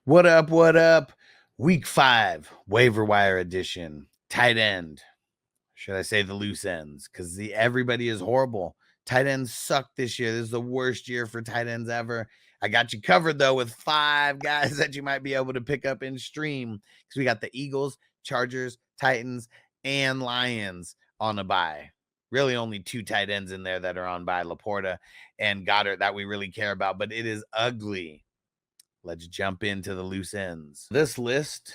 What up? What up? Week 5, waiver wire edition. Tight end. Should I say the loose ends? Because everybody is horrible. Tight ends suck this year. This is the worst year for tight ends ever. I got you covered, though, with 5 guys that you might be able to pick up in stream. Because we got the Eagles, Chargers, Titans, and Lions on a bye. Really only 2 tight ends in there that are on bye, Laporta and Goddard, that we really care about. But it is ugly. Let's jump into the loose ends. This list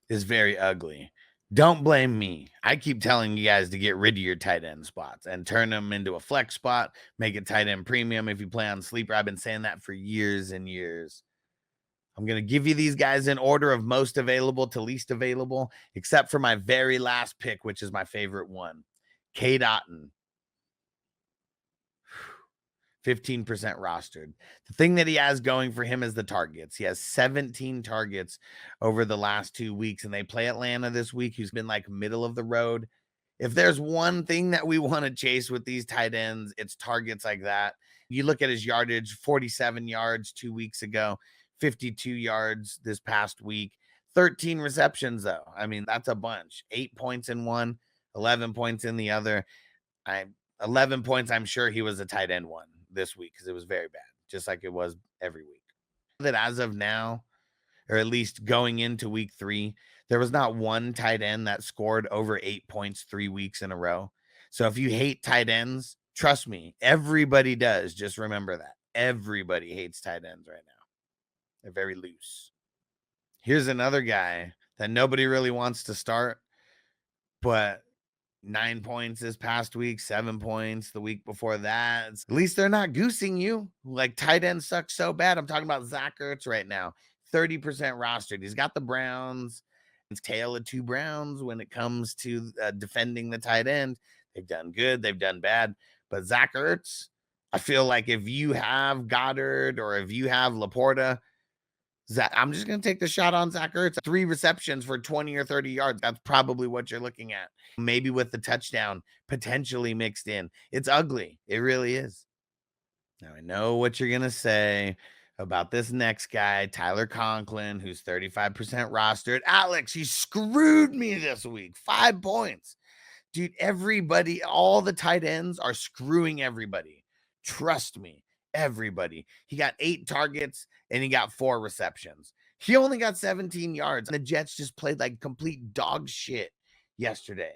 is very ugly. Don't blame me. I keep telling you guys to get rid of your tight end spots and turn them into a flex spot, make it tight end premium if you play on sleeper. I've been saying that for years and years. I'm going to give you these guys in order of most available to least available, except for my very last pick, which is my favorite one. Cade Otton. 15% rostered. The thing that he has going for him is the targets. He has 17 targets over the last 2 weeks, and they play Atlanta this week, who's been like middle of the road. If there's one thing that we want to chase with these tight ends, it's targets like that. You look at his yardage, 47 yards 2 weeks ago, 52 yards this past week, 13 receptions, though. I mean, that's a bunch. 8 points in one, 11 points in the other. 11 points, I'm sure he was a tight end one this week because it was very bad, just like it was every week. That as of now, or at least going into week 3, there was not one tight end that scored over 8 points 3 weeks in a row. So if you hate tight ends, trust me, everybody does. Just remember that. Everybody hates tight ends right now. They're very loose. Here's another guy that nobody really wants to start, but 9 points this past week, 7 points the week before that. At least they're not goosing you. Like, tight end sucks so bad. I'm talking about Zach Ertz right now. 30% rostered. He's got the Browns. It's tail of 2 Browns when it comes to defending the tight end. They've done good. They've done bad. But Zach Ertz, I feel like if you have Goddard or if you have Laporta, I'm just going to take the shot on Zach Ertz. 3 receptions for 20 or 30 yards. That's probably what you're looking at. Maybe with the touchdown potentially mixed in. It's ugly. It really is. Now, I know what you're going to say about this next guy, Tyler Conklin, who's 35% rostered. Alex, he screwed me this week. 5 points. Dude, everybody, all the tight ends are screwing everybody. Trust me. Everybody. He got 8 targets and he got 4 receptions. He only got 17 yards. And the Jets just played like complete dog shit yesterday.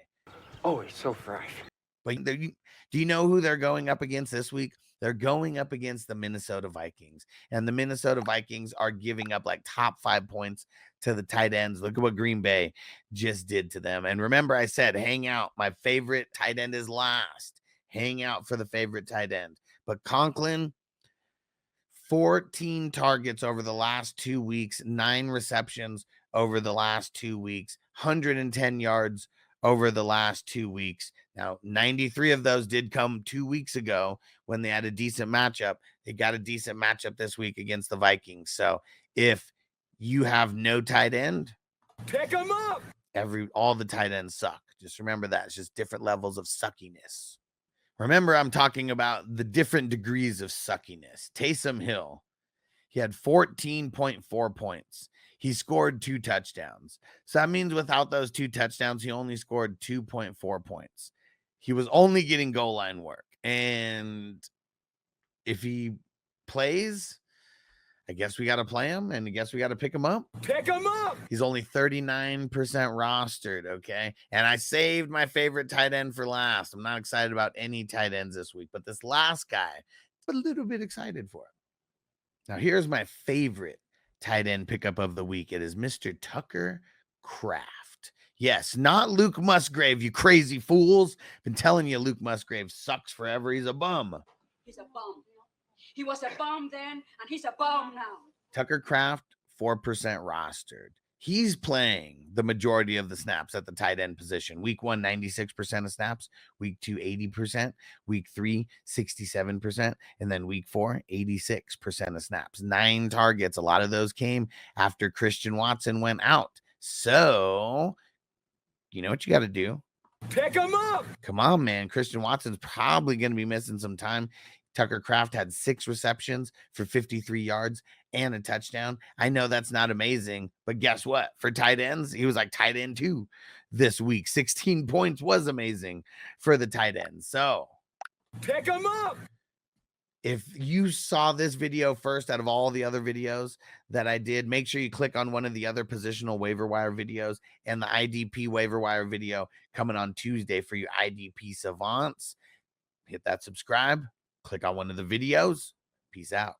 Oh, he's so fresh. But do you know who they're going up against this week? They're going up against the Minnesota Vikings. And the Minnesota Vikings are giving up like top 5 points to the tight ends. Look at what Green Bay just did to them. And remember, I said, hang out. My favorite tight end is last. Hang out for the favorite tight end. But Conklin, 14 targets over the last 2 weeks, 9 receptions over the last 2 weeks, 110 yards over the last 2 weeks. Now, 93 of those did come 2 weeks ago when they had a decent matchup. They got a decent matchup this week against the Vikings. So if you have no tight end, pick them up. All the tight ends suck. Just remember that. It's just different levels of suckiness. Remember, I'm talking about the different degrees of suckiness. Taysom Hill, he had 14.4 points. He scored 2 touchdowns. So that means without those 2 touchdowns, he only scored 2.4 points. He was only getting goal line work. And if he plays, I guess we got to play him, and I guess we got to pick him up. Pick him up. He's only 39% rostered, okay? And I saved my favorite tight end for last. I'm not excited about any tight ends this week, but this last guy, I'm a little bit excited for him. Now, here's my favorite tight end pickup of the week. It is Mr. Tucker Kraft. Yes, not Luke Musgrave, you crazy fools. Been telling you Luke Musgrave sucks forever. He's a bum. He's a bum. He was a bum then, and he's a bum now. Tucker Kraft, 4% rostered. He's playing the majority of the snaps at the tight end position. Week 1, 96% of snaps. Week 2, 80%. Week 3, 67%. And then week 4, 86% of snaps. 9 targets. A lot of those came after Christian Watson went out. So, you know what you got to do? Pick him up. Come on, man. Christian Watson's probably going to be missing some time. Tucker Kraft had 6 receptions for 53 yards and a touchdown. I know that's not amazing, but guess what? For tight ends, he was like tight end 2 this week. 16 points was amazing for the tight end. So Pick him up. if you saw this video first out of all the other videos that I did, make sure you click on one of the other positional waiver wire videos and the IDP waiver wire video coming on Tuesday for you IDP savants. Hit that subscribe, click on one of the videos. Peace out.